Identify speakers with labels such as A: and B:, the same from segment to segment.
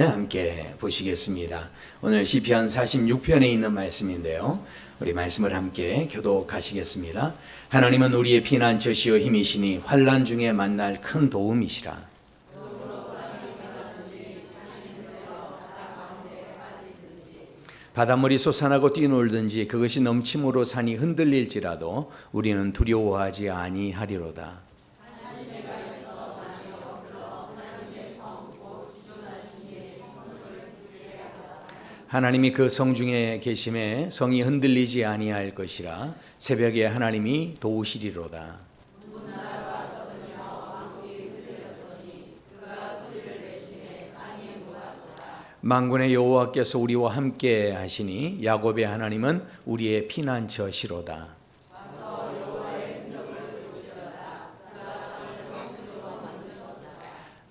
A: 함께 보시겠습니다. 오늘 시편 46편에 있는 말씀인데요. 우리 말씀을 함께 교독하시겠습니다. 하나님은 우리의 피난처시요 힘이시니 환난 중에 만날 큰 도움이시라. 바닷물이 솟아나고 뛰놀든지 그것이 넘침으로 산이 흔들릴지라도 우리는 두려워하지 아니하리로다. 하나님이 그 성 중에 계심에 성이 흔들리지 아니할 것이라. 새벽에 하나님이 도우시리로다. 만군의 여호와께서 우리와 함께 하시니 야곱의 하나님은 우리의 피난처시로다.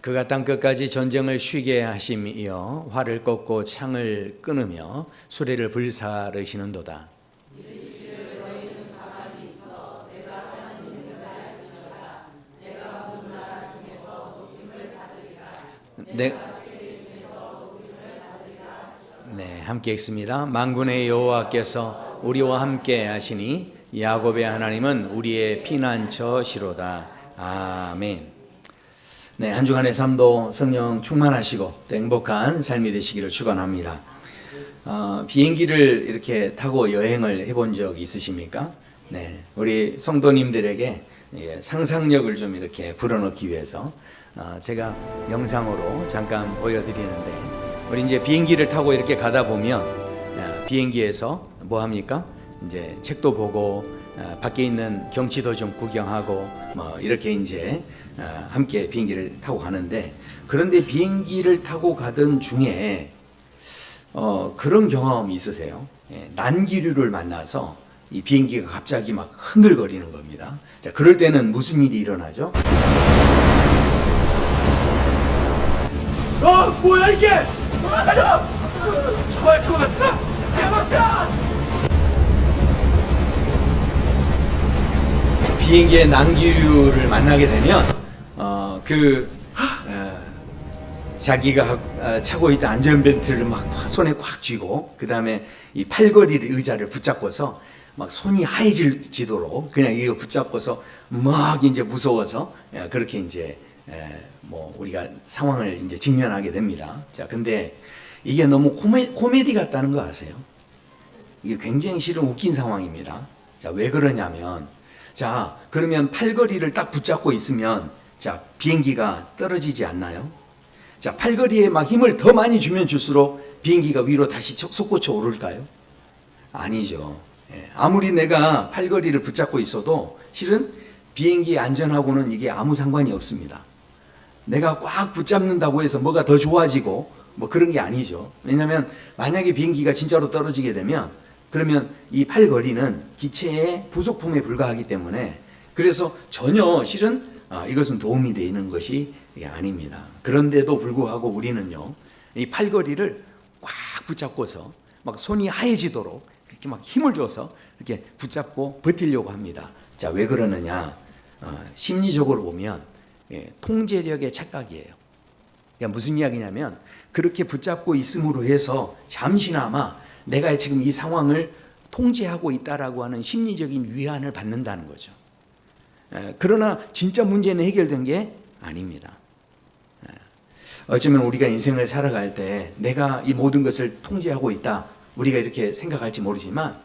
A: 그가 땅끝까지 전쟁을 쉬게 하심이여 활을 꺾고 창을 끊으며 수레를 불사르시는도다. 네, 함께 읽습니다. 만군의 여호와께서 우리와 함께 하시니 야곱의 하나님은 우리의 피난처시로다. 아멘. 네, 한 주간의 삶도 성령 충만하시고 또 행복한 삶이 되시기를 축원합니다. 비행기를 이렇게 타고 여행을 해본 적 있으십니까? 네, 우리 성도님들에게 상상력을 좀 이렇게 불어넣기 위해서 제가 영상으로 잠깐 보여드리는데, 우리 이제 비행기를 타고 이렇게 가다 보면 비행기에서 뭐 합니까? 이제 책도 보고 밖에 있는 경치도 좀 구경하고 뭐 이렇게 이제 함께 비행기를 타고 가는데, 그런데 비행기를 타고 가던 중에 그런 경험이 있으세요? 난기류를 만나서 이 비행기가 갑자기 막 흔들거리는 겁니다. 자, 그럴 때는 무슨 일이 일어나죠?
B: 뭐야 이게? 살려! 좋아할 것 같아! 대박자!
A: 비행기의 난기류를 만나게 되면 자기가 차고 있던 안전벨트를 막 손에 꽉 쥐고, 그 다음에 이 팔걸이를 의자를 붙잡고서 막 손이 하얘지도록 그냥 이거 붙잡고서 막 이제 무서워서 그렇게 이제 뭐 우리가 상황을 이제 직면하게 됩니다. 자, 근데 이게 너무 코미디 같다는 거 아세요? 이게 굉장히 실은 웃긴 상황입니다. 자, 왜 그러냐면, 자, 그러면 팔걸이를 딱 붙잡고 있으면 자, 비행기가 떨어지지 않나요? 자, 팔걸이에 막 힘을 더 많이 주면 줄수록 비행기가 위로 다시 솟구쳐 오를까요? 아니죠. 아무리 내가 팔걸이를 붙잡고 있어도 실은 비행기 안전하고는 이게 아무 상관이 없습니다. 내가 꽉 붙잡는다고 해서 뭐가 더 좋아지고 뭐 그런 게 아니죠. 왜냐하면 만약에 비행기가 진짜로 떨어지게 되면 그러면 이 팔걸이는 기체의 부속품에 불과하기 때문에, 그래서 전혀 실은 이것은 도움이 되는 것이 아닙니다. 그런데도 불구하고 우리는요, 이 팔걸이를 꽉 붙잡고서 막 손이 하얘지도록 이렇게 막 힘을 줘서 이렇게 붙잡고 버티려고 합니다. 자, 왜 그러느냐? 심리적으로 보면 통제력의 착각이에요. 그러니까 무슨 이야기냐면, 그렇게 붙잡고 있음으로 해서 잠시나마 내가 지금 이 상황을 통제하고 있다라고 하는 심리적인 위안을 받는다는 거죠. 그러나 진짜 문제는 해결된 게 아닙니다. 어쩌면 우리가 인생을 살아갈 때 내가 이 모든 것을 통제하고 있다, 우리가 이렇게 생각할지 모르지만,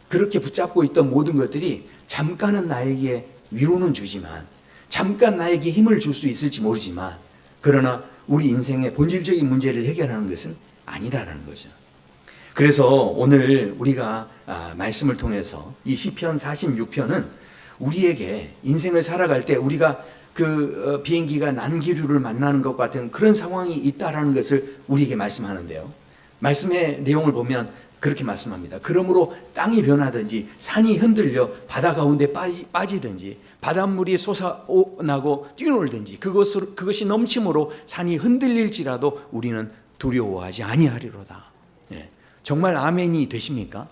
A: 그렇게 붙잡고 있던 모든 것들이 잠깐은 나에게 위로는 주지만, 잠깐 나에게 힘을 줄 수 있을지 모르지만, 그러나 우리 인생의 본질적인 문제를 해결하는 것은 아니다라는 거죠. 그래서 오늘 우리가 말씀을 통해서 이 시편 46편은 우리에게 인생을 살아갈 때 우리가 비행기가 난기류를 만나는 것 같은 그런 상황이 있다라는 것을 우리에게 말씀하는데요. 말씀의 내용을 보면 그렇게 말씀합니다. 그러므로 땅이 변하든지 산이 흔들려 바다 가운데 빠지든지 바닷물이 솟아나고 뛰놀든지 그것이 넘침으로 산이 흔들릴지라도 우리는 두려워하지 아니하리로다. 정말 아멘이 되십니까?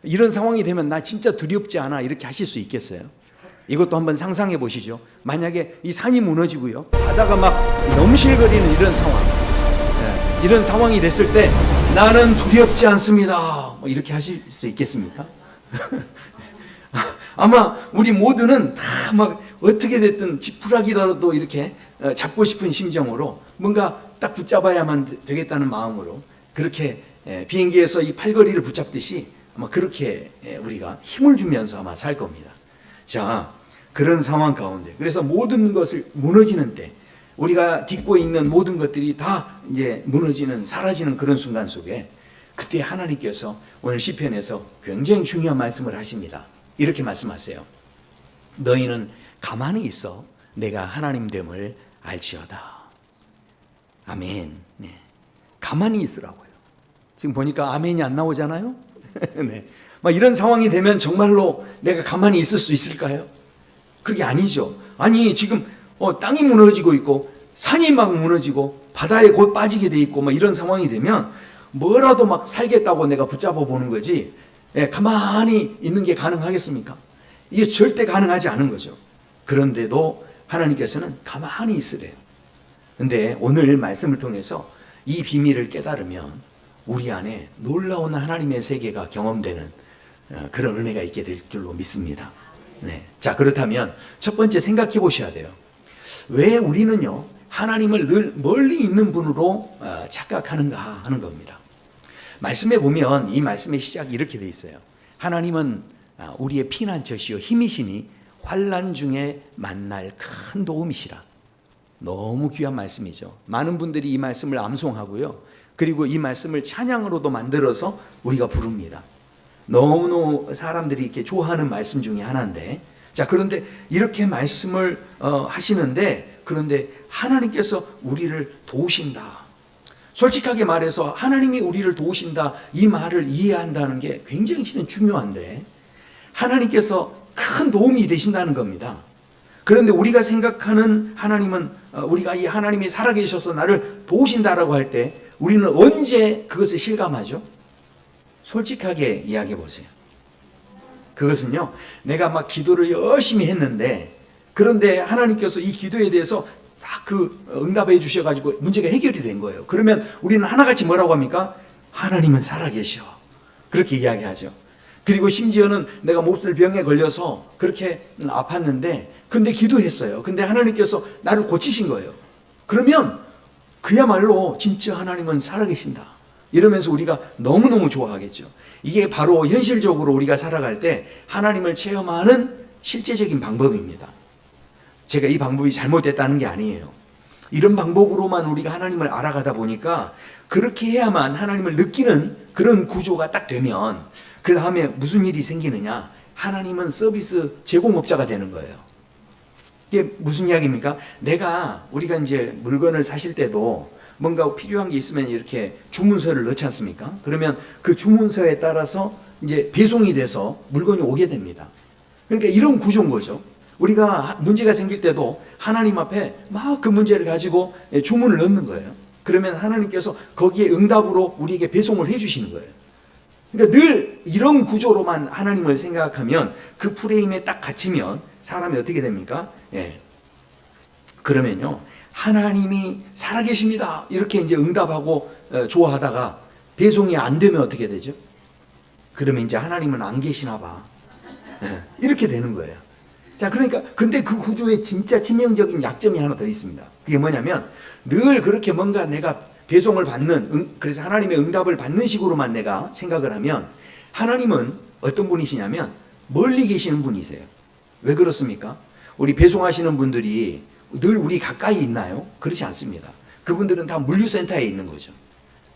A: 이런 상황이 되면 나 진짜 두렵지 않아 이렇게 하실 수 있겠어요? 이것도 한번 상상해 보시죠. 만약에 이 산이 무너지고요, 바다가 막 넘실거리는 이런 상황, 이런 상황이 됐을 때 나는 두렵지 않습니다. 뭐 이렇게 하실 수 있겠습니까? 아마 우리 모두는 다 막 어떻게 됐든 지푸라기라도 이렇게 잡고 싶은 심정으로 뭔가 딱 붙잡아야만 되겠다는 마음으로 그렇게 비행기에서 이 팔걸이를 붙잡듯이 아마 그렇게 우리가 힘을 주면서 아마 살 겁니다. 자, 그런 상황 가운데 그래서 모든 것을 무너지는 때 우리가 딛고 있는 모든 것들이 다 이제 무너지는 사라지는 그런 순간 속에 그때 하나님께서 오늘 시편에서 굉장히 중요한 말씀을 하십니다. 이렇게 말씀하세요. 너희는 가만히 있어 내가 하나님됨을 알지어다. 아멘. 네. 가만히 있으라고요. 지금 보니까 아멘이 안 나오잖아요. 네. 막 이런 상황이 되면 정말로 내가 가만히 있을 수 있을까요? 그게 아니죠. 아니 지금 땅이 무너지고 있고 산이 막 무너지고 바다에 곧 빠지게 돼 있고 막 이런 상황이 되면 뭐라도 막 살겠다고 내가 붙잡아 보는 거지. 가만히 있는 게 가능하겠습니까? 이게 절대 가능하지 않은 거죠. 그런데도 하나님께서는 가만히 있으래요. 근데 오늘 말씀을 통해서 이 비밀을 깨달으면 우리 안에 놀라운 하나님의 세계가 경험되는 그런 은혜가 있게 될 줄로 믿습니다. 네. 자, 그렇다면 첫 번째 생각해 보셔야 돼요. 왜 우리는요, 하나님을 늘 멀리 있는 분으로 착각하는가 하는 겁니다. 말씀에 보면 이 말씀의 시작이 이렇게 돼 있어요. 하나님은 우리의 피난처시요 힘이시니 환난 중에 만날 큰 도움이시라. 너무 귀한 말씀이죠. 많은 분들이 이 말씀을 암송하고요. 그리고 이 말씀을 찬양으로도 만들어서 우리가 부릅니다. 너무너무 사람들이 이렇게 좋아하는 말씀 중에 하나인데, 자, 그런데 이렇게 말씀을 하시는데, 그런데 하나님께서 우리를 도우신다. 솔직하게 말해서 하나님이 우리를 도우신다, 이 말을 이해한다는 게 굉장히 중요한데, 하나님께서 큰 도움이 되신다는 겁니다. 그런데 우리가 생각하는 하나님은, 우리가 이 하나님이 살아계셔서 나를 도우신다라고 할 때 우리는 언제 그것을 실감하죠? 솔직하게 이야기해 보세요. 그것은요, 내가 막 기도를 열심히 했는데, 그런데 하나님께서 이 기도에 대해서 딱 그 응답해 주셔가지고 문제가 해결이 된 거예요. 그러면 우리는 하나같이 뭐라고 합니까? 하나님은 살아계셔. 그렇게 이야기하죠. 그리고 심지어는 내가 몹쓸 병에 걸려서 그렇게 아팠는데, 근데 기도했어요. 근데 하나님께서 나를 고치신 거예요. 그러면 그야말로 진짜 하나님은 살아계신다. 이러면서 우리가 너무너무 좋아하겠죠. 이게 바로 현실적으로 우리가 살아갈 때 하나님을 체험하는 실제적인 방법입니다. 제가 이 방법이 잘못됐다는 게 아니에요. 이런 방법으로만 우리가 하나님을 알아가다 보니까 그렇게 해야만 하나님을 느끼는 그런 구조가 딱 되면 그 다음에 무슨 일이 생기느냐? 하나님은 서비스 제공업자가 되는 거예요. 이게 무슨 이야기입니까? 우리가 이제 물건을 사실 때도 뭔가 필요한 게 있으면 이렇게 주문서를 넣지 않습니까? 그러면 그 주문서에 따라서 이제 배송이 돼서 물건이 오게 됩니다. 그러니까 이런 구조인 거죠. 우리가 문제가 생길 때도 하나님 앞에 막 그 문제를 가지고 주문을 넣는 거예요. 그러면 하나님께서 거기에 응답으로 우리에게 배송을 해 주시는 거예요. 그러니까 늘 이런 구조로만 하나님을 생각하면 그 프레임에 딱 갇히면 사람이 어떻게 됩니까? 그러면요, 하나님이 살아계십니다. 이렇게 이제 응답하고 좋아하다가 배송이 안 되면 어떻게 되죠? 그러면 이제 하나님은 안 계시나 봐. 이렇게 되는 거예요. 자, 그러니까 근데 그 구조에 진짜 치명적인 약점이 하나 더 있습니다. 그게 뭐냐면 늘 그렇게 뭔가 내가 배송을 받는, 그래서 하나님의 응답을 받는 식으로만 내가 생각을 하면 하나님은 어떤 분이시냐면 멀리 계시는 분이세요. 왜 그렇습니까? 우리 배송하시는 분들이 늘 우리 가까이 있나요? 그렇지 않습니다. 그분들은 다 물류센터에 있는 거죠.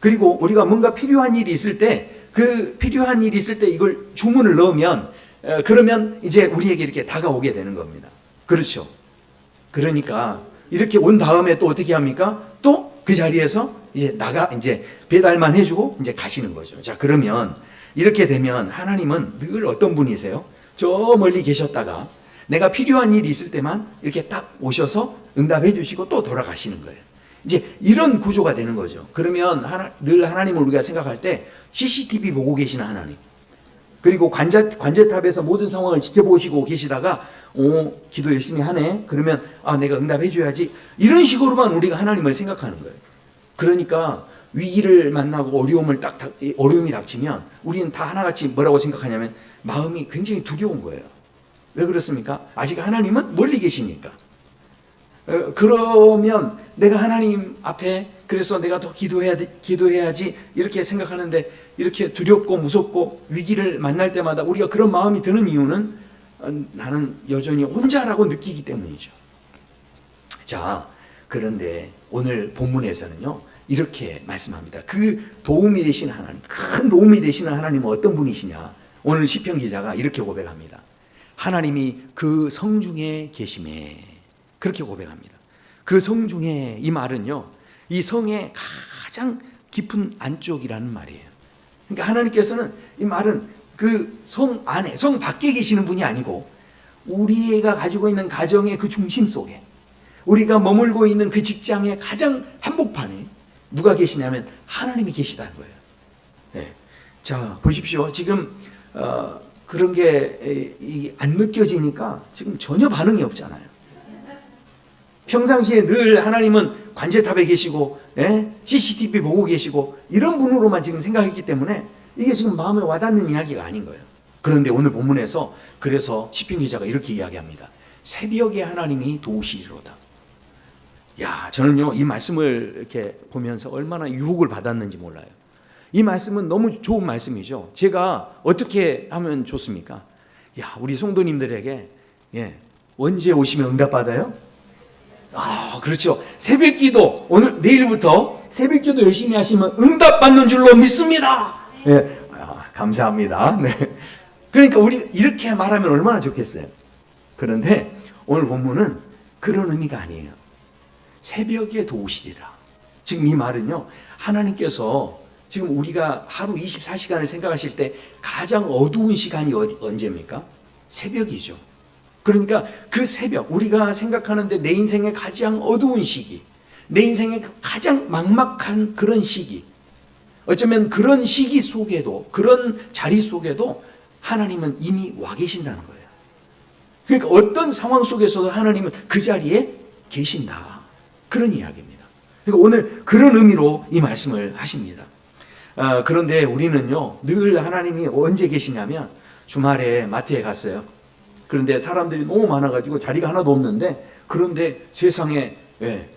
A: 그리고 우리가 뭔가 필요한 일이 있을 때, 그 필요한 일이 있을 때 이걸 주문을 넣으면, 그러면 이제 우리에게 이렇게 다가오게 되는 겁니다. 그렇죠. 그러니까 이렇게 온 다음에 또 어떻게 합니까? 또 그 자리에서 이제 배달만 해주고 이제 가시는 거죠. 자, 그러면 이렇게 되면 하나님은 늘 어떤 분이세요? 저 멀리 계셨다가 내가 필요한 일이 있을 때만 이렇게 딱 오셔서 응답해 주시고 또 돌아가시는 거예요. 이제 이런 구조가 되는 거죠. 그러면 늘 하나님을 우리가 생각할 때 CCTV 보고 계시는 하나님, 그리고 관제탑에서 모든 상황을 지켜보시고 계시다가 기도 열심히 하네. 그러면 내가 응답해 줘야지. 이런 식으로만 우리가 하나님을 생각하는 거예요. 그러니까 위기를 만나고 어려움이 닥치면 우리는 다 하나같이 뭐라고 생각하냐면 마음이 굉장히 두려운 거예요. 왜 그렇습니까? 아직 하나님은 멀리 계시니까. 그러면 내가 하나님 앞에 그래서 내가 더 기도해야지 이렇게 생각하는데 이렇게 두렵고 무섭고 위기를 만날 때마다 우리가 그런 마음이 드는 이유는 나는 여전히 혼자라고 느끼기 때문이죠. 자, 그런데 오늘 본문에서는요 이렇게 말씀합니다. 그 도움이 되시는 하나님, 큰 도움이 되시는 하나님은 어떤 분이시냐? 오늘 시편 기자가 이렇게 고백합니다. 하나님이 그 성중에 계심에, 그렇게 고백합니다. 그 성중에, 이 말은요 이 성의 가장 깊은 안쪽이라는 말이에요. 그러니까 하나님께서는, 이 말은 그 성 안에, 성 밖에 계시는 분이 아니고 우리가 가지고 있는 가정의 그 중심 속에, 우리가 머물고 있는 그 직장의 가장 한복판에 누가 계시냐면 하나님이 계시다는 거예요. 네. 자, 보십시오. 지금 그런 게 안 느껴지니까 지금 전혀 반응이 없잖아요. 평상시에 늘 하나님은 관제탑에 계시고, CCTV 보고 계시고, 이런 분으로만 지금 생각했기 때문에 이게 지금 마음에 와닿는 이야기가 아닌 거예요. 그런데 오늘 본문에서 그래서 시편 기자가 이렇게 이야기합니다. 새벽에 하나님이 도우시리로다. 야, 저는요 이 말씀을 이렇게 보면서 얼마나 유혹을 받았는지 몰라요. 이 말씀은 너무 좋은 말씀이죠. 제가 어떻게 하면 좋습니까? 야, 우리 성도님들에게 언제 오시면 응답받아요? 아, 그렇죠. 새벽기도 오늘 내일부터 새벽기도 열심히 하시면 응답받는 줄로 믿습니다. 감사합니다. 네. 그러니까 우리 이렇게 말하면 얼마나 좋겠어요. 그런데 오늘 본문은 그런 의미가 아니에요. 새벽에 도우시리라. 지금 이 말은요, 하나님께서 지금 우리가 하루 24시간을 생각하실 때 가장 어두운 시간이 언제입니까? 새벽이죠. 그러니까 그 새벽, 우리가 생각하는데 내 인생의 가장 어두운 시기, 내 인생의 가장 막막한 그런 시기, 어쩌면 그런 시기 속에도, 그런 자리 속에도 하나님은 이미 와 계신다는 거예요. 그러니까 어떤 상황 속에서도 하나님은 그 자리에 계신다, 그런 이야기입니다. 그러니까 오늘 그런 의미로 이 말씀을 하십니다. 그런데 우리는요 늘 하나님이 언제 계시냐면, 주말에 마트에 갔어요. 그런데 사람들이 너무 많아가지고 자리가 하나도 없는데, 그런데 세상에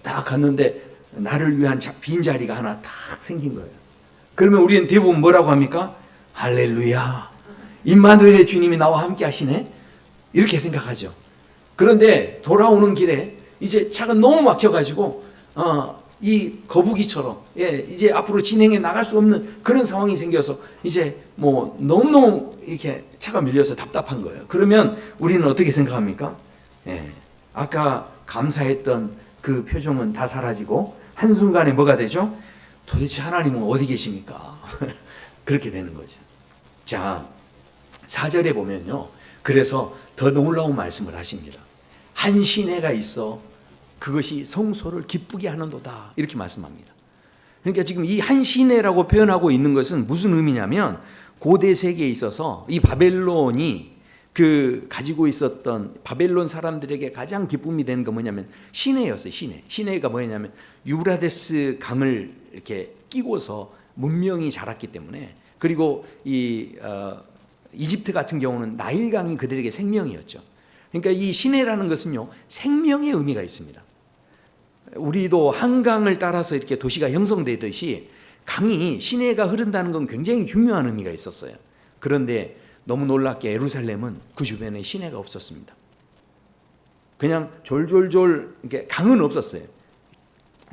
A: 딱 갔는데 나를 위한 빈 자리가 하나 딱 생긴 거예요. 그러면 우리는 대부분 뭐라고 합니까? 할렐루야, 임마누엘의 주님이 나와 함께 하시네, 이렇게 생각하죠. 그런데 돌아오는 길에 이제 차가 너무 막혀가지고 이 거북이처럼 이제 앞으로 진행해 나갈 수 없는 그런 상황이 생겨서 이제 뭐 너무너무 이렇게 차가 밀려서 답답한 거예요. 그러면 우리는 어떻게 생각합니까? 아까 감사했던 그 표정은 다 사라지고 한순간에 뭐가 되죠? 도대체 하나님은 어디 계십니까? 그렇게 되는 거죠. 자, 4절에 보면요, 그래서 더 놀라운 말씀을 하십니다. 한 시내가 있어 그것이 성소를 기쁘게 하는도다, 이렇게 말씀합니다. 그러니까 지금 이 한 시내라고 표현하고 있는 것은 무슨 의미냐면, 고대 세계에 있어서 이 바벨론이 그 가지고 있었던 바벨론 사람들에게 가장 기쁨이 되는 건 뭐냐면 시내였어요. 시내가 뭐냐면 유브라데스 강을 이렇게 끼고서 문명이 자랐기 때문에, 그리고 이집트 같은 경우는 나일강이 그들에게 생명이었죠. 그러니까 이 시내라는 것은요 생명의 의미가 있습니다. 우리도 한강을 따라서 이렇게 도시가 형성되듯이 강이, 시내가 흐른다는 건 굉장히 중요한 의미가 있었어요. 그런데 너무 놀랍게 예루살렘은 그 주변에 시내가 없었습니다. 그냥 졸졸졸, 이렇게 강은 없었어요.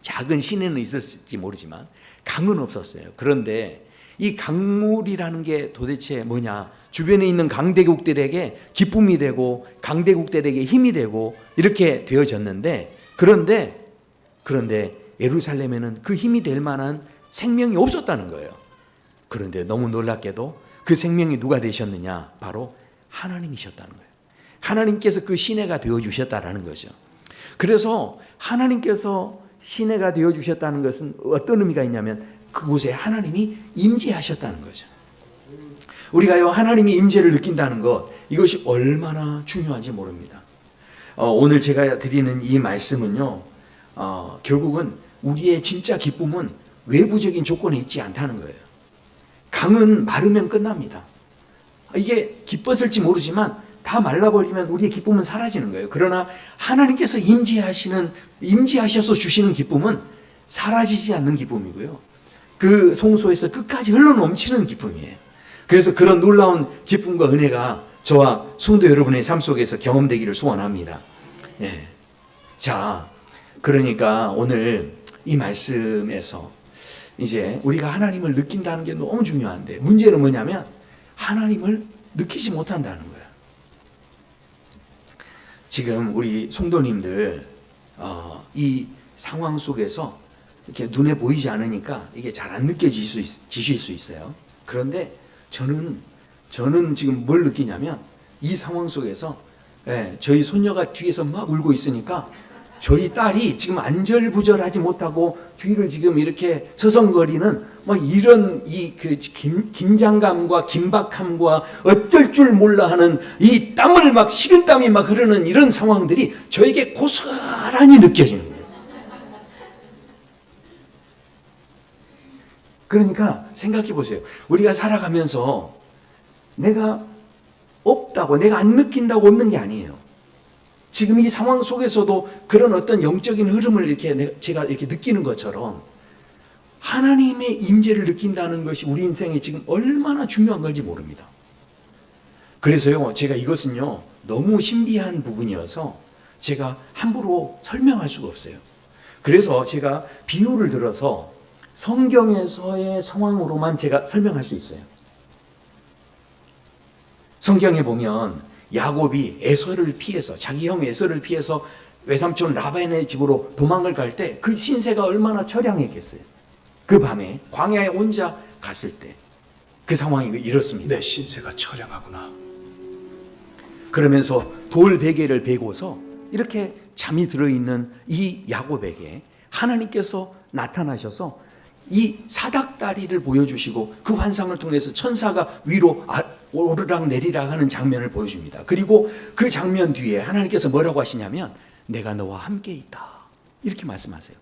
A: 작은 시내는 있었을지 모르지만 강은 없었어요. 그런데 이 강물이라는 게 도대체 뭐냐? 주변에 있는 강대국들에게 기쁨이 되고 강대국들에게 힘이 되고 이렇게 되어졌는데, 그런데 예루살렘에는 그 힘이 될 만한 생명이 없었다는 거예요. 그런데 너무 놀랍게도 그 생명이 누가 되셨느냐? 바로 하나님이셨다는 거예요. 하나님께서 그 시내가 되어주셨다라는 거죠. 그래서 하나님께서 시내가 되어주셨다는 것은 어떤 의미가 있냐면, 그곳에 하나님이 임재하셨다는 거죠. 우리가요 하나님이 임재를 느낀다는 것, 이것이 얼마나 중요한지 모릅니다. 오늘 제가 드리는 이 말씀은요 결국은 우리의 진짜 기쁨은 외부적인 조건에 있지 않다는 거예요. 강은 마르면 끝납니다. 이게 기뻤을지 모르지만 다 말라버리면 우리의 기쁨은 사라지는 거예요. 그러나 하나님께서 임재하셔서 주시는 기쁨은 사라지지 않는 기쁨이고요. 그 송소에서 끝까지 흘러넘치는 기쁨이에요. 그래서 그런 놀라운 기쁨과 은혜가 저와 성도 여러분의 삶 속에서 경험되기를 소원합니다. 예. 자, 그러니까 오늘 이 말씀에서 이제 우리가 하나님을 느낀다는 게 너무 중요한데, 문제는 뭐냐면 하나님을 느끼지 못한다는 거예요. 지금 우리 성도님들 이 상황 속에서 이렇게 눈에 보이지 않으니까 이게 잘 안 느껴지실 수 있어요. 그런데 저는 지금 뭘 느끼냐면, 이 상황 속에서 저희 손녀가 뒤에서 막 울고 있으니까 저희 딸이 지금 안절부절하지 못하고 뒤를 지금 이렇게 서성거리는 막 이런 그 긴장감과 긴박함과 어쩔 줄 몰라 하는 이 땀을 막 식은땀이 막 흐르는 이런 상황들이 저에게 고스란히 느껴지는 거예요. 그러니까 생각해 보세요. 우리가 살아가면서 내가 없다고, 내가 안 느낀다고 없는 게 아니에요. 지금 이 상황 속에서도 그런 어떤 영적인 흐름을 제가 이렇게 느끼는 것처럼 하나님의 임재를 느낀다는 것이 우리 인생에 지금 얼마나 중요한 건지 모릅니다. 그래서요, 제가 이것은요, 너무 신비한 부분이어서 제가 함부로 설명할 수가 없어요. 그래서 제가 비유를 들어서 성경에서의 상황으로만 제가 설명할 수 있어요. 성경에 보면 야곱이 에서를 피해서, 자기 형 에서를 피해서 외삼촌 라반의 집으로 도망을 갈 때 그 신세가 얼마나 처량했겠어요. 그 밤에 광야에 혼자 갔을 때 그 상황이 이렇습니다.
B: 내 신세가 처량하구나.
A: 그러면서 돌 베개를 베고서 이렇게 잠이 들어있는 이 야곱에게 하나님께서 나타나셔서 이 사닥다리를 보여주시고 그 환상을 통해서 천사가 위로 오르락 내리락 하는 장면을 보여줍니다. 그리고 그 장면 뒤에 하나님께서 뭐라고 하시냐면, 내가 너와 함께 있다, 이렇게 말씀하세요.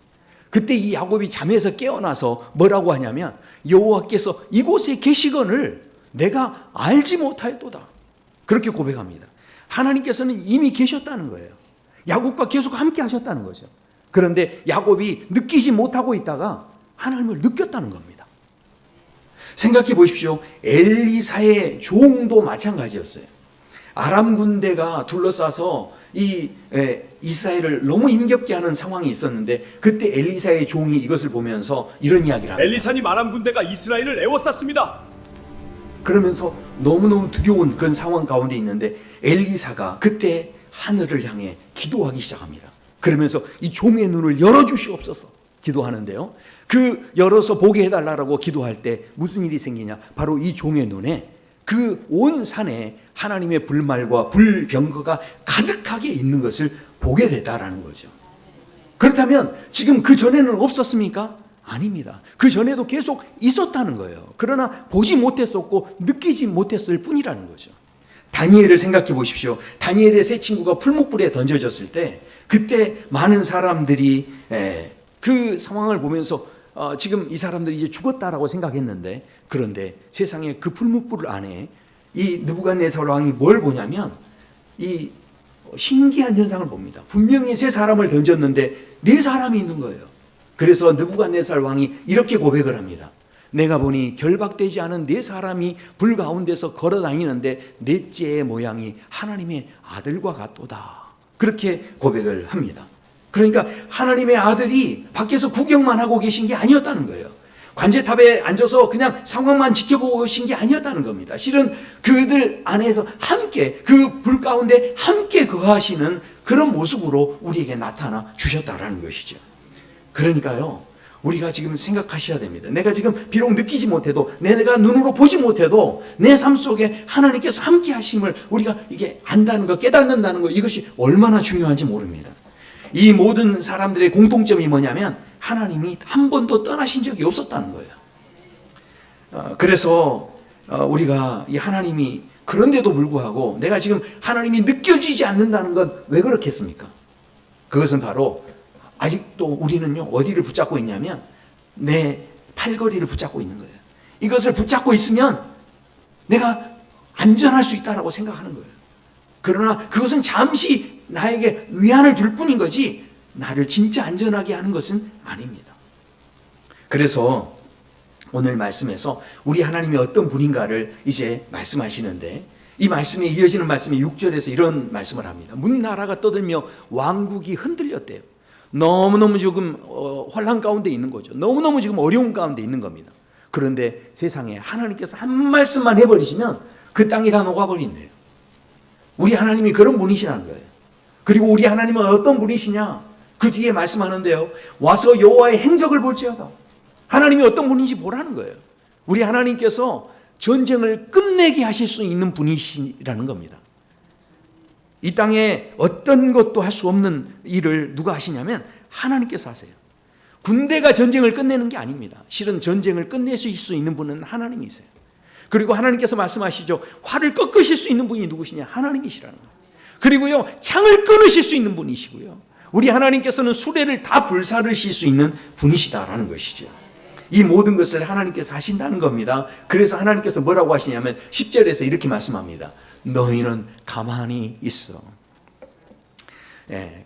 A: 그때 이 야곱이 잠에서 깨어나서 뭐라고 하냐면, 여호와께서 이곳에 계시거늘 내가 알지 못하였도다, 그렇게 고백합니다. 하나님께서는 이미 계셨다는 거예요. 야곱과 계속 함께 하셨다는 거죠. 그런데 야곱이 느끼지 못하고 있다가 하나님을 느꼈다는 겁니다. 생각해 보십시오. 엘리사의 종도 마찬가지였어요. 아람 군대가 둘러싸서 이스라엘을 너무 힘겹게 하는 상황이 있었는데, 그때 엘리사의 종이 이것을 보면서 이런 이야기를 합니다.
B: 엘리사님 아람 군대가 이스라엘을 에워쌌습니다.
A: 그러면서 너무너무 두려운 그런 상황 가운데 있는데 엘리사가 그때 하늘을 향해 기도하기 시작합니다. 그러면서 이 종의 눈을 열어주시옵소서 기도하는데요, 그 열어서 보게 해달라고 기도할 때 무슨 일이 생기냐, 바로 이 종의 눈에 그 온 산에 하나님의 불말과 불병거가 가득하게 있는 것을 보게 됐다라는 거죠. 그렇다면 지금 그 전에는 없었습니까? 아닙니다. 그 전에도 계속 있었다는 거예요. 그러나 보지 못했었고 느끼지 못했을 뿐이라는 거죠. 다니엘을 생각해 보십시오. 다니엘의 세 친구가 풀무불에 던져졌을 때 그때 많은 사람들이 그 상황을 보면서 지금 이 사람들이 이제 죽었다라고 생각했는데, 그런데 세상에 그 풀무불 안에 이 느부갓네살 왕이 뭘 보냐면 이 신기한 현상을 봅니다. 분명히 세 사람을 던졌는데 네 사람이 있는 거예요. 그래서 느부갓네살 왕이 이렇게 고백을 합니다. 내가 보니 결박되지 않은 네 사람이 불 가운데서 걸어 다니는데 넷째의 모양이 하나님의 아들과 같도다, 그렇게 고백을 합니다. 그러니까 하나님의 아들이 밖에서 구경만 하고 계신 게 아니었다는 거예요. 관제탑에 앉아서 그냥 상황만 지켜보고 계신 게 아니었다는 겁니다. 실은 그들 안에서 함께, 그 불 가운데 함께 거하시는 그런 모습으로 우리에게 나타나 주셨다라는 것이죠. 그러니까요, 우리가 지금 생각하셔야 됩니다. 내가 지금 비록 느끼지 못해도, 내가 눈으로 보지 못해도 내 삶 속에 하나님께서 함께 하심을 우리가 이게 안다는 것, 깨닫는다는 것, 이것이 얼마나 중요한지 모릅니다. 이 모든 사람들의 공통점이 뭐냐면 하나님이 한 번도 떠나신 적이 없었다는 거예요. 그래서 우리가 이 하나님이, 그런데도 불구하고 내가 지금 하나님이 느껴지지 않는다는 건 왜 그렇겠습니까? 그것은 바로 아직도 우리는요, 어디를 붙잡고 있냐면 내 팔걸이를 붙잡고 있는 거예요. 이것을 붙잡고 있으면 내가 안전할 수 있다라고 생각하는 거예요. 그러나 그것은 잠시 나에게 위안을 줄 뿐인 거지 나를 진짜 안전하게 하는 것은 아닙니다. 그래서 오늘 말씀에서 우리 하나님이 어떤 분인가를 이제 말씀하시는데, 이 말씀에 이어지는 말씀이 6절에서 이런 말씀을 합니다. 문나라가 떠들며 왕국이 흔들렸대요. 너무너무 지금 혼란 가운데 있는 거죠. 너무너무 지금 어려운 가운데 있는 겁니다. 그런데 세상에 하나님께서 한 말씀만 해버리시면 그 땅이 다 녹아버린대요. 우리 하나님이 그런 분이시라는 거예요. 그리고 우리 하나님은 어떤 분이시냐? 그 뒤에 말씀하는데요. 와서 여호와의 행적을 볼지어다. 하나님이 어떤 분인지 보라는 거예요. 우리 하나님께서 전쟁을 끝내게 하실 수 있는 분이시라는 겁니다. 이 땅에 어떤 것도 할 수 없는 일을 누가 하시냐면 하나님께서 하세요. 군대가 전쟁을 끝내는 게 아닙니다. 실은 전쟁을 끝내실 수 있는 분은 하나님이세요. 그리고 하나님께서 말씀하시죠. 활을 꺾으실 수 있는 분이 누구시냐? 하나님이시라는 거예요. 그리고요, 창을 끊으실 수 있는 분이시고요. 우리 하나님께서는 수레를 다 불사르실 수 있는 분이시다라는 것이죠. 이 모든 것을 하나님께서 하신다는 겁니다. 그래서 하나님께서 뭐라고 하시냐면 10절에서 이렇게 말씀합니다. 너희는 가만히 있어.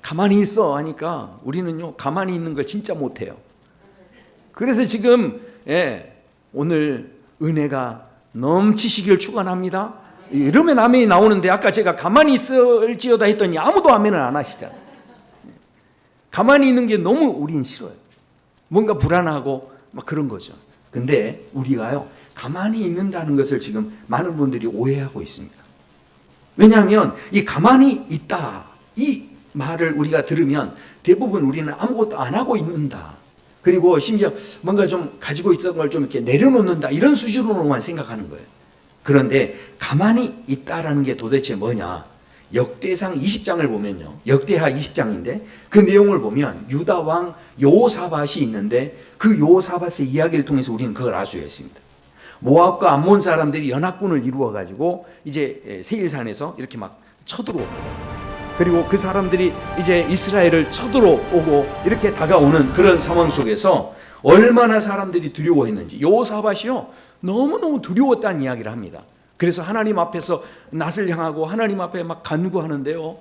A: 가만히 있어 하니까 우리는요, 가만히 있는 걸 진짜 못해요. 그래서 지금 오늘 은혜가 넘치시길 축원합니다. 이러면 아멘이 나오는데, 아까 제가 가만히 있을지어다 했더니 아무도 아멘을 안 하시잖아요. 가만히 있는 게 너무 우린 싫어요. 뭔가 불안하고 막 그런 거죠. 근데 우리가요, 가만히 있는다는 것을 지금 많은 분들이 오해하고 있습니다. 왜냐하면 이 가만히 있다, 이 말을 우리가 들으면 대부분 우리는 아무것도 안 하고 있는다, 그리고 심지어 뭔가 좀 가지고 있던 걸 좀 이렇게 내려놓는다, 이런 수준으로만 생각하는 거예요. 그런데 가만히 있다라는 게 도대체 뭐냐? 역대상 20장을 보면요, 역대하 20장인데 그 내용을 보면 유다 왕 여호사밧이 있는데 그 여호사밧의 이야기를 통해서 우리는 그걸 알 수가 있습니다. 모압과 암몬 사람들이 연합군을 이루어 가지고 이제 세일산에서 이렇게 막 쳐들어옵니다. 그리고 그 사람들이 이제 이스라엘을 쳐들어오고 이렇게 다가오는 그런 상황 속에서 얼마나 사람들이 두려워했는지, 여호사밧이요, 너무너무 두려웠다는 이야기를 합니다. 그래서 하나님 앞에서 낫을 향하고 하나님 앞에 막 간구하는데요,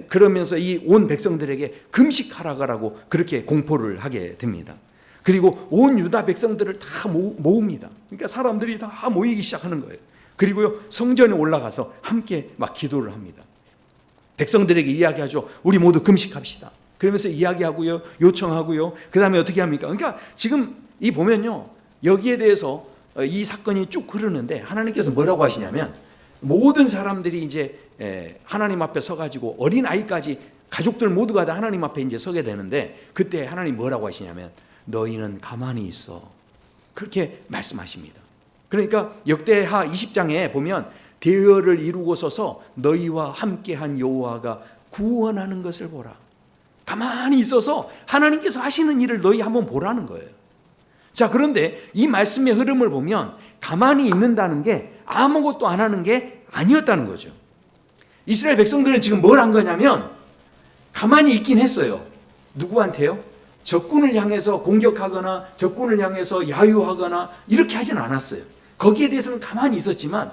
A: 그러면서 이 온 백성들에게 금식하라고 그렇게 공포를 하게 됩니다. 그리고 온 유다 백성들을 다 모읍니다. 그러니까 사람들이 다 모이기 시작하는 거예요. 그리고요, 성전에 올라가서 함께 막 기도를 합니다. 백성들에게 이야기하죠. 우리 모두 금식합시다. 그러면서 이야기하고요, 요청하고요. 그 다음에 어떻게 합니까? 그러니까 지금 이 보면요, 여기에 대해서 이 사건이 쭉 흐르는데 하나님께서 뭐라고 하시냐면, 모든 사람들이 이제 하나님 앞에 서가지고 어린 아이까지 가족들 모두가 다 하나님 앞에 이제 서게 되는데, 그때 하나님 뭐라고 하시냐면 너희는 가만히 있어, 그렇게 말씀하십니다. 그러니까 역대하 20장에 보면 대열을 이루고 서서 너희와 함께한 여호와가 구원하는 것을 보라. 가만히 있어서 하나님께서 하시는 일을 너희 한번 보라는 거예요. 자, 그런데 이 말씀의 흐름을 보면 가만히 있는다는 게 아무것도 안 하는 게 아니었다는 거죠. 이스라엘 백성들은 지금 뭘 한 거냐면 가만히 있긴 했어요. 누구한테요? 적군을 향해서 공격하거나 적군을 향해서 야유하거나 이렇게 하진 않았어요. 거기에 대해서는 가만히 있었지만,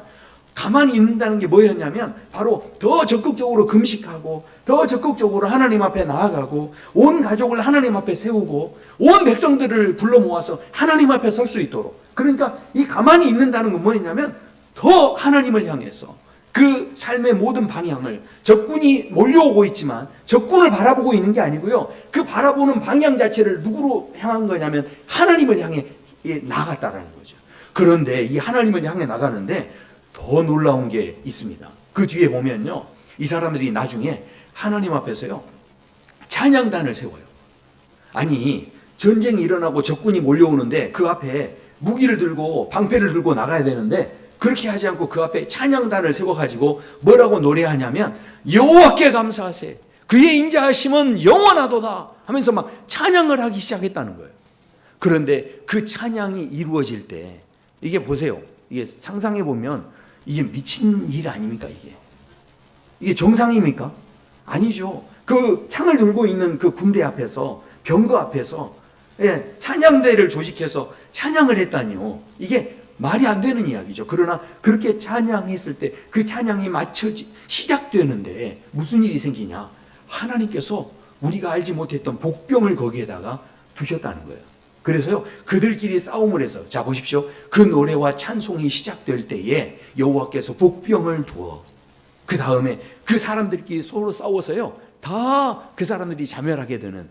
A: 가만히 있는다는 게 뭐였냐면 바로 더 적극적으로 금식하고 더 적극적으로 하나님 앞에 나아가고 온 가족을 하나님 앞에 세우고 온 백성들을 불러 모아서 하나님 앞에 설 수 있도록, 그러니까 이 가만히 있는다는 건 뭐였냐면 더 하나님을 향해서 그 삶의 모든 방향을, 적군이 몰려오고 있지만 적군을 바라보고 있는 게 아니고요, 그 바라보는 방향 자체를 누구로 향한 거냐면 하나님을 향해 나갔다라는 거죠. 그런데 이 하나님을 향해 나가는데 더 놀라운 게 있습니다. 그 뒤에 보면요, 이 사람들이 나중에 하나님 앞에서요 찬양단을 세워요. 아니, 전쟁이 일어나고 적군이 몰려오는데 그 앞에 무기를 들고 방패를 들고 나가야 되는데 그렇게 하지 않고 그 앞에 찬양단을 세워가지고 뭐라고 노래하냐면 여호와께 감사하세, 그의 인자하심은 영원하도다 하면서 막 찬양을 하기 시작했다는 거예요. 그런데 그 찬양이 이루어질 때, 이게 보세요, 이게 상상해 보면 이게 미친 일 아닙니까? 이게 정상입니까? 아니죠. 그 창을 들고 있는 그 군대 앞에서, 병거 앞에서 예, 찬양대를 조직해서 찬양을 했다니요. 이게 말이 안 되는 이야기죠. 그러나 그렇게 찬양했을 때 그 찬양이 시작되는데 무슨 일이 생기냐? 하나님께서 우리가 알지 못했던 복병을 거기에다가 두셨다는 거예요. 그래서요, 그들끼리 싸움을 해서, 자 보십시오. 그 노래와 찬송이 시작될 때에 여호와께서 복병을 두어 그 다음에 그 사람들끼리 서로 싸워서요, 다 그 사람들이 자멸하게 되는,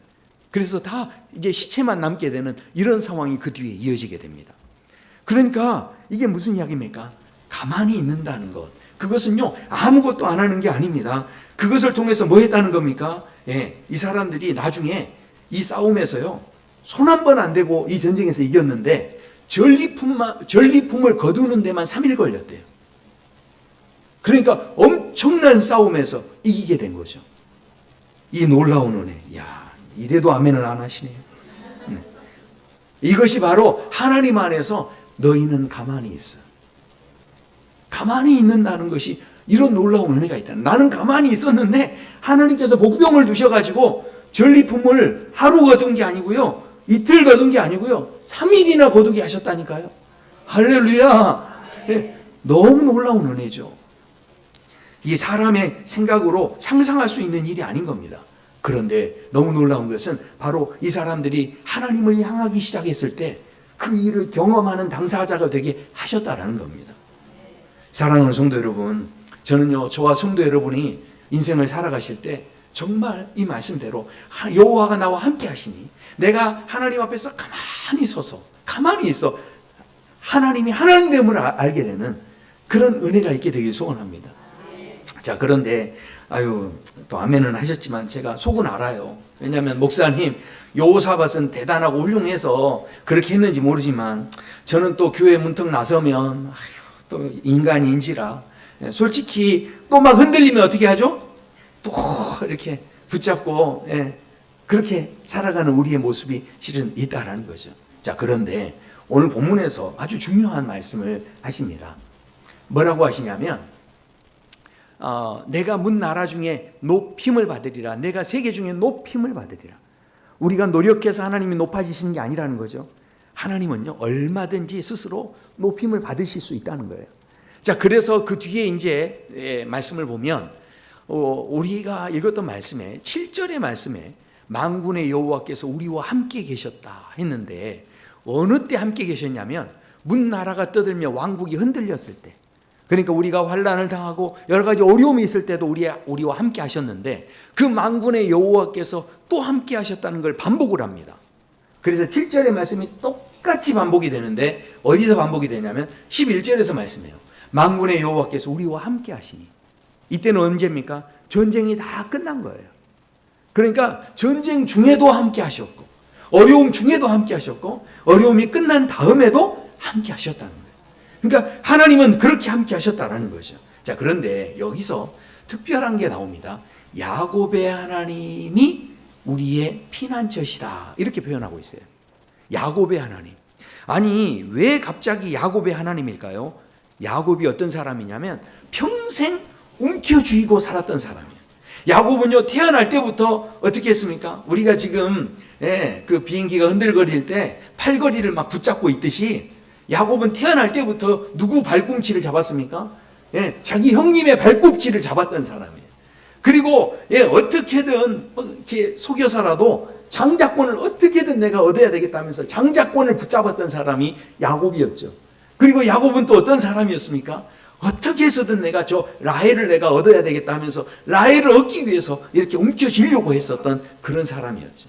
A: 그래서 다 이제 시체만 남게 되는 이런 상황이 그 뒤에 이어지게 됩니다. 그러니까 이게 무슨 이야기입니까? 가만히 있는다는 것. 그것은요, 아무것도 안 하는 게 아닙니다. 그것을 통해서 뭐 했다는 겁니까? 예, 이 사람들이 나중에 이 싸움에서요, 손 한 번 안 대고 이 전쟁에서 이겼는데 전리품을 거두는 데만 3일 걸렸대요. 그러니까 엄청난 싸움에서 이기게 된 거죠. 이 놀라운 은혜. 야, 이래도 아멘을 안 하시네요. 이것이 바로 하나님 안에서 너희는 가만히 있어. 가만히 있는다는 것이 이런 놀라운 은혜가 있다. 나는 가만히 있었는데 하나님께서 복병을 두셔가지고 전리품을 하루 거둔 게 아니고요, 이틀 거둔 게 아니고요, 3일이나 거두게 하셨다니까요. 할렐루야. 네, 너무 놀라운 은혜죠. 이게 사람의 생각으로 상상할 수 있는 일이 아닌 겁니다. 그런데 너무 놀라운 것은 바로 이 사람들이 하나님을 향하기 시작했을 때 그 일을 경험하는 당사자가 되게 하셨다라는 겁니다. 사랑하는 성도 여러분, 저는요, 저와 성도 여러분이 인생을 살아가실 때 정말 이 말씀대로 여호와가 나와 함께 하시니 내가 하나님 앞에서 가만히 서서 가만히 있어 하나님이 하나님됨을 알게 되는 그런 은혜가 있게 되길 소원합니다. 자, 그런데 또 아멘은 하셨지만 제가 속은 알아요. 왜냐하면 목사님 여호사밧은 대단하고 훌륭해서 그렇게 했는지 모르지만 저는 또 교회 문턱 나서면 또 인간인지라 솔직히 또 막 흔들리면 어떻게 하죠? 또 이렇게 붙잡고 그렇게 살아가는 우리의 모습이 실은 있다라는 거죠. 자, 그런데 오늘 본문에서 아주 중요한 말씀을 하십니다. 뭐라고 하시냐면 내가 문 나라 중에 높임을 받으리라. 내가 세계 중에 높임을 받으리라. 우리가 노력해서 하나님이 높아지시는 게 아니라는 거죠. 하나님은요, 얼마든지 스스로 높임을 받으실 수 있다는 거예요. 자, 그래서 그 뒤에 이제 말씀을 보면 우리가 읽었던 말씀에 7절의 말씀에 만군의 여호와께서 우리와 함께 계셨다 했는데 어느 때 함께 계셨냐면 문 나라가 떠들며 왕국이 흔들렸을 때, 그러니까 우리가 환난을 당하고 여러 가지 어려움이 있을 때도 우리와 함께 하셨는데 그 만군의 여호와께서 또 함께 하셨다는 걸 반복을 합니다. 그래서 7절의 말씀이 똑같이 반복이 되는데 어디서 반복이 되냐면 11절에서 말씀해요. 만군의 여호와께서 우리와 함께 하시니. 이때는 언제입니까? 전쟁이 다 끝난 거예요. 그러니까 전쟁 중에도 함께 하셨고 어려움 중에도 함께 하셨고 어려움이 끝난 다음에도 함께 하셨다는 거예요. 그러니까 하나님은 그렇게 함께 하셨다는 거죠. 자, 그런데 여기서 특별한 게 나옵니다. 야곱의 하나님이 우리의 피난처시다, 이렇게 표현하고 있어요. 야곱의 하나님. 아니, 왜 갑자기 야곱의 하나님일까요? 야곱이 어떤 사람이냐면 평생 움켜쥐고 살았던 사람이에요. 야곱은요, 태어날 때부터 어떻게 했습니까? 우리가 지금 그 비행기가 흔들거릴 때 팔걸이를 막 붙잡고 있듯이 야곱은 태어날 때부터 누구 발꿈치를 잡았습니까? 자기 형님의 발꿈치를 잡았던 사람이에요. 그리고 어떻게든 이렇게 속여서라도 장자권을 어떻게든 내가 얻어야 되겠다면서 장자권을 붙잡았던 사람이 야곱이었죠. 그리고 야곱은 또 어떤 사람이었습니까? 어떻게 해서든 내가 저 라헬을 내가 얻어야 되겠다 하면서 라헬을 얻기 위해서 이렇게 움켜쥐려고 했었던 그런 사람이었죠.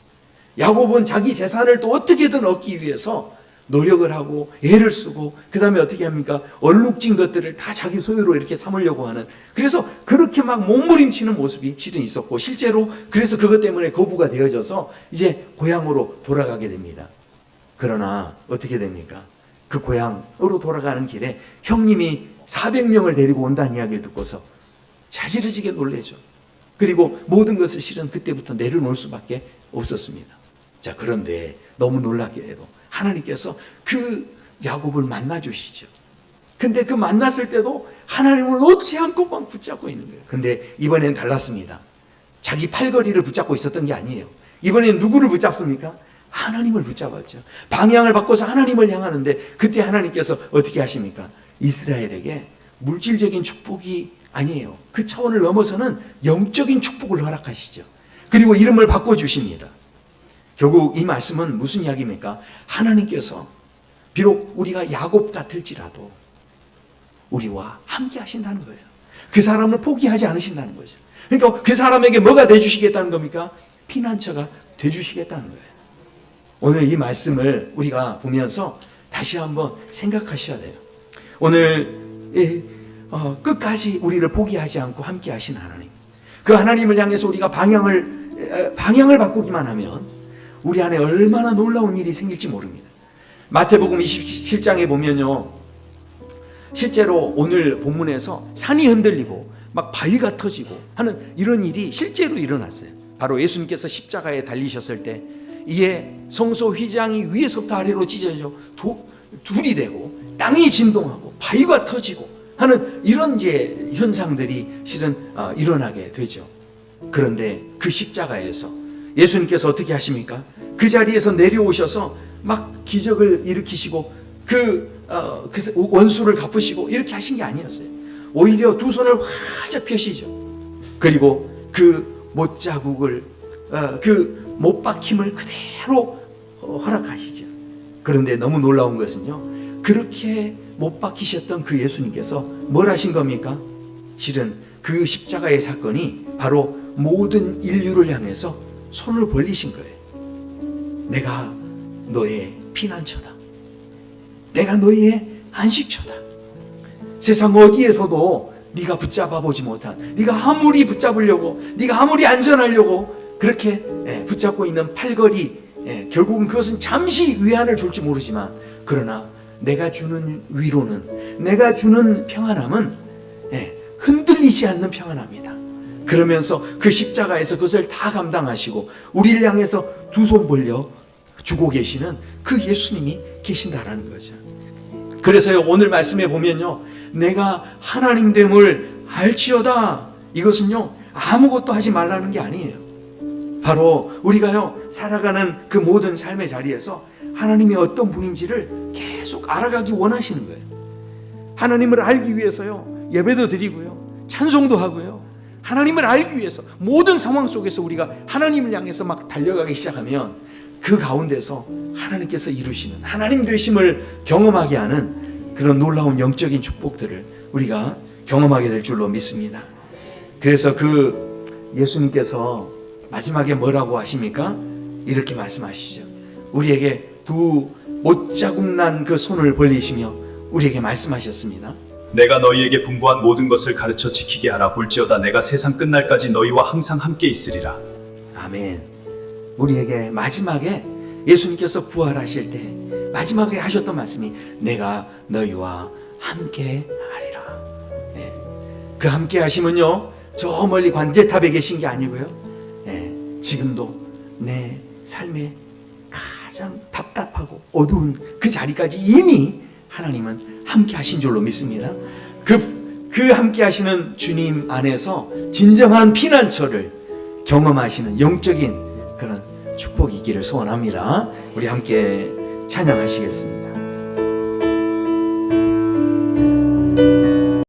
A: 야곱은 자기 재산을 또 어떻게든 얻기 위해서 노력을 하고 애를 쓰고 그 다음에 어떻게 합니까? 얼룩진 것들을 다 자기 소유로 이렇게 삼으려고 하는, 그래서 그렇게 막 몸부림치는 모습이 실은 있었고 실제로 그래서 그것 때문에 거부가 되어져서 이제 고향으로 돌아가게 됩니다. 그러나 어떻게 됩니까? 그 고향으로 돌아가는 길에 형님이 400명을 데리고 온다는 이야기를 듣고서 자지러지게 놀래죠. 그리고 모든 것을 실은 그때부터 내려놓을 수밖에 없었습니다. 자, 그런데 너무 놀랍게도 하나님께서 그 야곱을 만나 주시죠. 근데 그 만났을 때도 하나님을 놓지 않고 막 붙잡고 있는 거예요. 근데 이번엔 달랐습니다. 자기 팔걸이를 붙잡고 있었던 게 아니에요. 이번엔 누구를 붙잡습니까? 하나님을 붙잡았죠. 방향을 바꿔서 하나님을 향하는데 그때 하나님께서 어떻게 하십니까? 이스라엘에게 물질적인 축복이 아니에요. 그 차원을 넘어서는 영적인 축복을 허락하시죠. 그리고 이름을 바꿔주십니다. 결국 이 말씀은 무슨 이야기입니까? 하나님께서 비록 우리가 야곱 같을지라도 우리와 함께 하신다는 거예요. 그 사람을 포기하지 않으신다는 거죠. 그러니까 그 사람에게 뭐가 돼주시겠다는 겁니까? 피난처가 돼주시겠다는 거예요. 오늘 이 말씀을 우리가 보면서 다시 한번 생각하셔야 돼요. 오늘 끝까지 우리를 포기하지 않고 함께 하신 하나님, 그 하나님을 향해서 우리가 방향을 바꾸기만 하면 우리 안에 얼마나 놀라운 일이 생길지 모릅니다. 마태복음 27장에 보면요, 실제로 오늘 본문에서 산이 흔들리고 막 바위가 터지고 하는 이런 일이 실제로 일어났어요. 바로 예수님께서 십자가에 달리셨을 때 이에 성소 휘장이 위에서부터 아래로 찢어져 둘이 되고 땅이 진동하고 바위가 터지고 하는 이런 이제 현상들이 실은 일어나게 되죠. 그런데 그 십자가에서 예수님께서 어떻게 하십니까? 그 자리에서 내려오셔서 막 기적을 일으키시고 그 원수를 갚으시고 이렇게 하신 게 아니었어요. 오히려 두 손을 활짝 펴시죠. 그리고 그 못자국을 그 못 박힘을 그대로 허락하시죠. 그런데 너무 놀라운 것은요, 그렇게 못 박히셨던 그 예수님께서 뭘 하신 겁니까? 실은 그 십자가의 사건이 바로 모든 인류를 향해서 손을 벌리신 거예요. 내가 너의 피난처다. 내가 너의 안식처다. 세상 어디에서도 네가 붙잡아 보지 못한, 네가 아무리 붙잡으려고, 네가 아무리 안전하려고 그렇게 붙잡고 있는 팔걸이, 결국은 그것은 잠시 위안을 줄지 모르지만, 그러나 내가 주는 위로는, 내가 주는 평안함은 흔들리지 않는 평안함이다. 그러면서 그 십자가에서 그것을 다 감당하시고 우리를 향해서 두 손 벌려 주고 계시는 그 예수님이 계신다라는 거죠. 그래서요, 오늘 말씀에 보면요, 내가 하나님됨을 알지어다, 이것은요 아무것도 하지 말라는 게 아니에요. 바로 우리가요 살아가는 그 모든 삶의 자리에서 하나님이 어떤 분인지를 계속 알아가기 원하시는 거예요. 하나님을 알기 위해서요 예배도 드리고요, 찬송도 하고요, 하나님을 알기 위해서 모든 상황 속에서 우리가 하나님을 향해서 막 달려가기 시작하면 그 가운데서 하나님께서 이루시는 하나님 되심을 경험하게 하는 그런 놀라운 영적인 축복들을 우리가 경험하게 될 줄로 믿습니다. 그래서 그 예수님께서 마지막에 뭐라고 하십니까? 이렇게 말씀하시죠. 우리에게 두 못자국 난 그 손을 벌리시며 우리에게 말씀하셨습니다.
B: 내가 너희에게 분부한 모든 것을 가르쳐 지키게 하라. 볼지어다 내가 세상 끝날까지 너희와 항상 함께 있으리라.
A: 아멘. 우리에게 마지막에 예수님께서 부활하실 때 마지막에 하셨던 말씀이 내가 너희와 함께 하리라. 네. 그 함께 하심은요 저 멀리 관제탑에 계신 게 아니고요, 지금도 내 삶에 가장 답답하고 어두운 그 자리까지 이미 하나님은 함께 하신 줄로 믿습니다. 그 함께 하시는 주님 안에서 진정한 피난처를 경험하시는 영적인 그런 축복이 있기를 소원합니다. 우리 함께 찬양하시겠습니다.